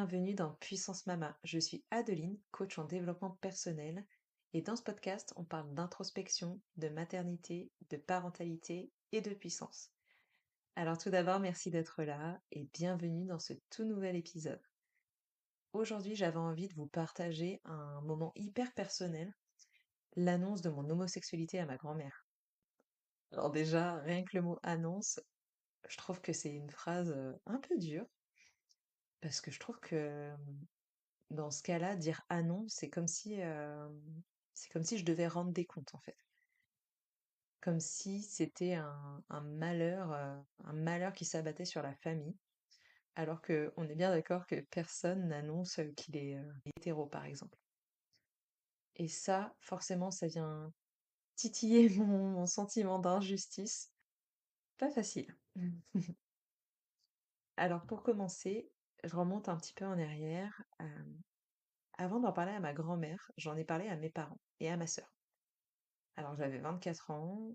bienvenue dans Puissance Mama. Je suis Adeline, coach en développement personnel, et dans ce podcast, on parle d'introspection, de maternité, de parentalité et de puissance. Alors tout d'abord, merci d'être là et bienvenue dans ce tout nouvel épisode. Aujourd'hui, j'avais envie de vous partager un moment hyper personnel, l'annonce de mon homosexualité à ma grand-mère. Alors déjà, rien que le mot annonce, je trouve que c'est une phrase un peu dure, parce que je trouve que dans ce cas-là, dire «ah non», c'est comme si je devais rendre des comptes, en fait. Comme si c'était un malheur qui s'abattait sur la famille, alors qu'on est bien d'accord que personne n'annonce, qu'il est, hétéro, par exemple. Et ça, forcément, ça vient titiller mon sentiment d'injustice. Pas facile. Alors pour commencer, je remonte un petit peu en arrière, avant d'en parler à ma grand-mère, j'en ai parlé à mes parents et à ma sœur. Alors j'avais 24 ans,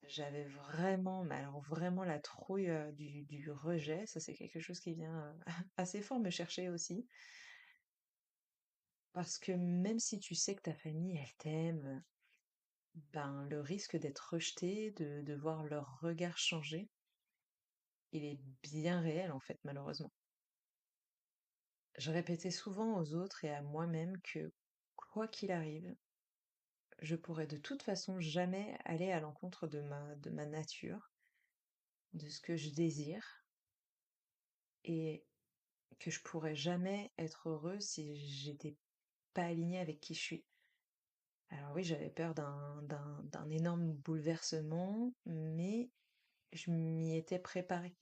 j'avais vraiment, mais alors vraiment la trouille, du rejet. Ça, c'est quelque chose qui vient, assez fort me chercher aussi. Parce que même si tu sais que ta famille, elle t'aime, ben, le risque d'être rejeté, de voir leur regard changer, il est bien réel, en fait, malheureusement. Je répétais souvent aux autres et à moi-même que, quoi qu'il arrive, je pourrais de toute façon jamais aller à l'encontre de ma nature, de ce que je désire, et que je pourrais jamais être heureuse si j'étais pas alignée avec qui je suis. Alors oui, j'avais peur d'un énorme bouleversement, mais je m'y étais préparée.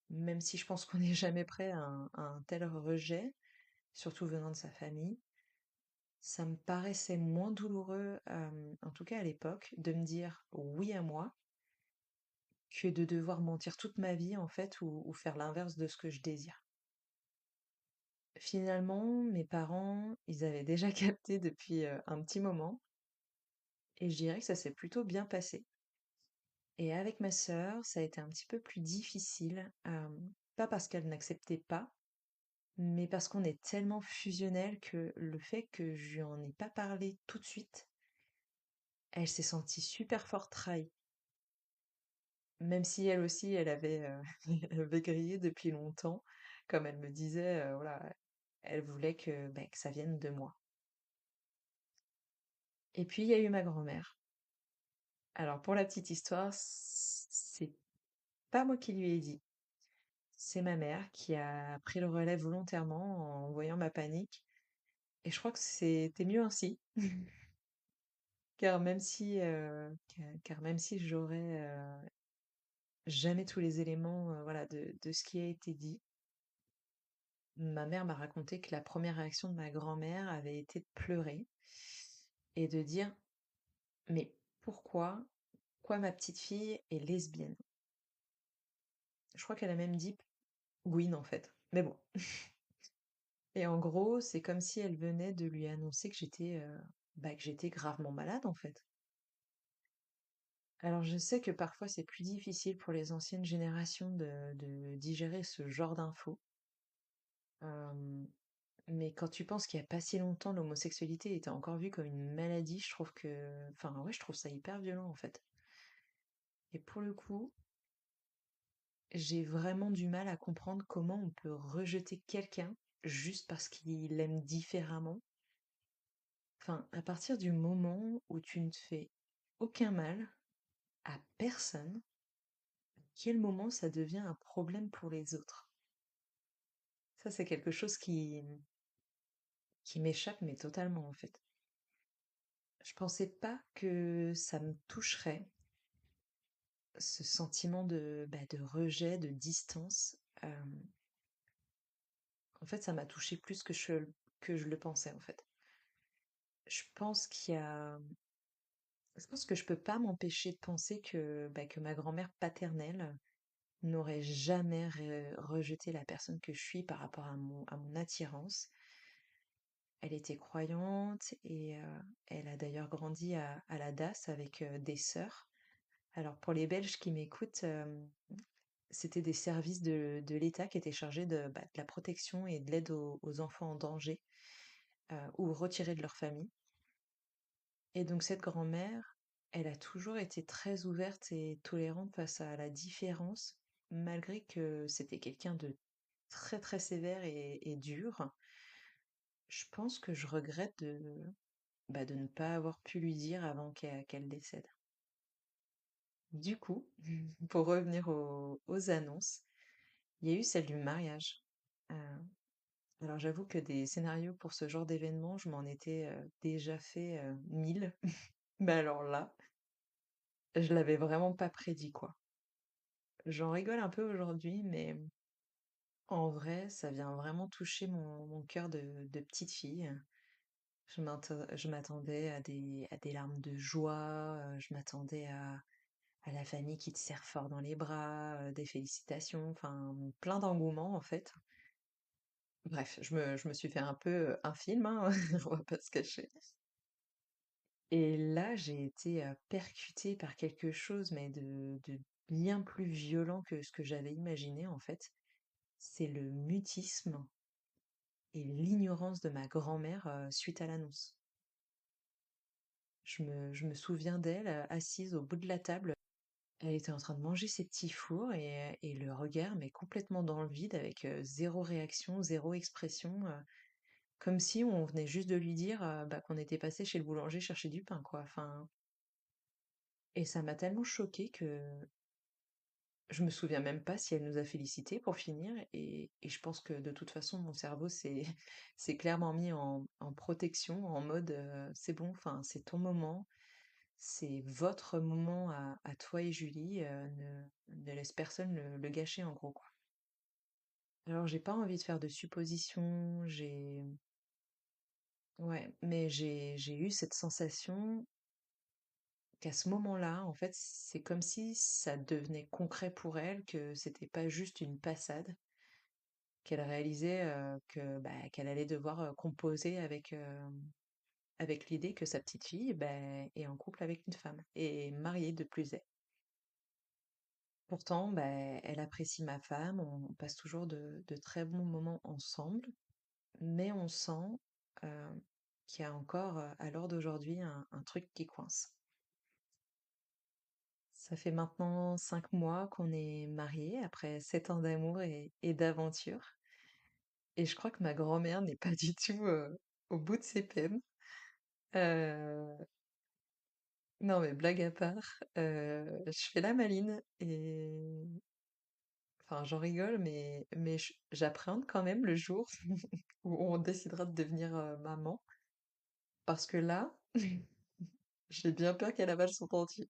Même si je pense qu'on n'est jamais prêt à un tel rejet, surtout venant de sa famille, ça me paraissait moins douloureux, en tout cas à l'époque, de me dire oui à moi, que de devoir mentir toute ma vie en fait, ou faire l'inverse de ce que je désire. Finalement, mes parents, ils avaient déjà capté depuis, un petit moment, et je dirais que ça s'est plutôt bien passé. Et avec ma sœur, ça a été un petit peu plus difficile, pas parce qu'elle n'acceptait pas, mais parce qu'on est tellement fusionnels que le fait que je lui en ai pas parlé tout de suite, elle s'est sentie super fort trahie. Même si elle aussi, elle avait, elle avait grillé depuis longtemps, comme elle me disait, voilà, elle voulait que ça vienne de moi. Et puis il y a eu ma grand-mère. Alors pour la petite histoire, c'est pas moi qui lui ai dit. C'est ma mère qui a pris le relais volontairement en voyant ma panique. Et je crois que c'était mieux ainsi. Car même si j'aurais jamais tous les éléments, voilà, de ce qui a été dit, ma mère m'a raconté que la première réaction de ma grand-mère avait été de pleurer et de dire, mais pourquoi ma petite fille est lesbienne? Je crois qu'elle a même dit Gwyn en fait. Mais bon. Et en gros, c'est comme si elle venait de lui annoncer que j'étais gravement malade en fait. Alors je sais que parfois c'est plus difficile pour les anciennes générations de digérer ce genre d'infos. Euh, mais quand tu penses qu'il y a pas si longtemps l'homosexualité était encore vue comme une maladie, je trouve enfin ouais, je trouve ça hyper violent en fait. Et pour le coup, j'ai vraiment du mal à comprendre comment on peut rejeter quelqu'un juste parce qu'il aime différemment. Enfin, à partir du moment où tu ne te fais aucun mal à personne, à quel moment ça devient un problème pour les autres? Ça, c'est quelque chose qui m'échappe, mais totalement, en fait. Je pensais pas que ça me toucherait, ce sentiment de rejet, de distance. En fait, ça m'a touché plus que je le pensais, en fait. Je pense qu'il y a, je pense que je peux pas m'empêcher de penser que ma grand-mère paternelle n'aurait jamais rejeté la personne que je suis par rapport à mon attirance. Elle était croyante et elle a d'ailleurs grandi à la DAS avec des sœurs. Alors pour les Belges qui m'écoutent, C'était des services de l'État qui étaient chargés de la protection et de l'aide aux enfants en danger, ou retirés de leur famille. Et donc cette grand-mère, elle a toujours été très ouverte et tolérante face à la différence, malgré que c'était quelqu'un de très très sévère et dur. Je pense que je regrette de ne pas avoir pu lui dire avant qu'elle décède. Du coup, pour revenir aux annonces, il y a eu celle du mariage. Euh, alors j'avoue que des scénarios pour ce genre d'événement, je m'en étais déjà fait 1000. Mais alors là, je l'avais vraiment pas prédit, quoi. J'en rigole un peu aujourd'hui, mais en vrai, ça vient vraiment toucher mon cœur de petite fille. Je m'attendais à des larmes de joie, je m'attendais à la famille qui te serre fort dans les bras, des félicitations, enfin plein d'engouement en fait. Bref, je me suis fait un peu un film, hein, on va pas se cacher. Et là, j'ai été percutée par quelque chose, mais de bien plus violent que ce que j'avais imaginé en fait. C'est le mutisme et l'ignorance de ma grand-mère suite à l'annonce. Je me souviens d'elle assise au bout de la table. Elle était en train de manger ses petits fours et le regard, mais complètement dans le vide, avec zéro réaction, zéro expression, comme si on venait juste de lui dire qu'on était passé chez le boulanger chercher du pain, quoi. Enfin, et ça m'a tellement choquée que je me souviens même pas si elle nous a félicités pour finir. Et je pense que de toute façon, mon cerveau s'est s'est clairement mis en protection, en mode c'est bon, enfin, c'est ton moment. C'est votre moment à toi et Julie, ne laisse personne le gâcher en gros, quoi. Alors j'ai pas envie de faire de suppositions, ouais, mais j'ai eu cette sensation qu'à ce moment-là, en fait, c'est comme si ça devenait concret pour elle, que c'était pas juste une passade, qu'elle réalisait, qu'elle allait devoir, composer avec l'idée que sa petite fille, est en couple avec une femme et mariée de plus est. Pourtant, elle apprécie ma femme, on passe toujours de très bons moments ensemble, mais on sent qu'il y a encore, à l'heure d'aujourd'hui, un truc qui coince. Ça fait maintenant 5 mois qu'on est mariés, après 7 ans d'amour et d'aventure. Et je crois que ma grand-mère n'est pas du tout au bout de ses peines. Euh, non, mais blague à part, je fais la maline et enfin, j'en rigole, mais j'appréhende quand même le jour où on décidera de devenir maman. Parce que là, j'ai bien peur qu'elle avale son dentier.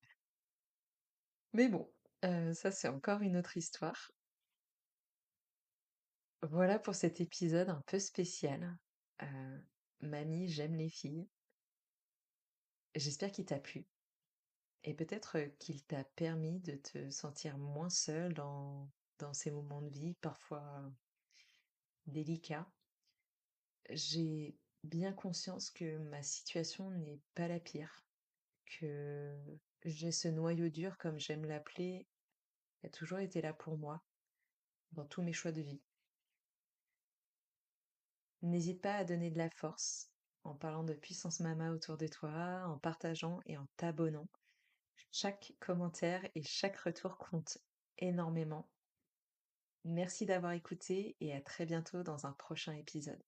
Mais bon, ça c'est encore une autre histoire. Voilà pour cet épisode un peu spécial. Euh, Mamie, j'aime les filles. J'espère qu'il t'a plu. Et peut-être qu'il t'a permis de te sentir moins seule dans ces moments de vie parfois délicats. J'ai bien conscience que ma situation n'est pas la pire, que j'ai ce noyau dur, comme j'aime l'appeler, qui a toujours été là pour moi, dans tous mes choix de vie. N'hésite pas à donner de la force en parlant de puissance mama autour de toi, en partageant et en t'abonnant. Chaque commentaire et chaque retour compte énormément. Merci d'avoir écouté et à très bientôt dans un prochain épisode.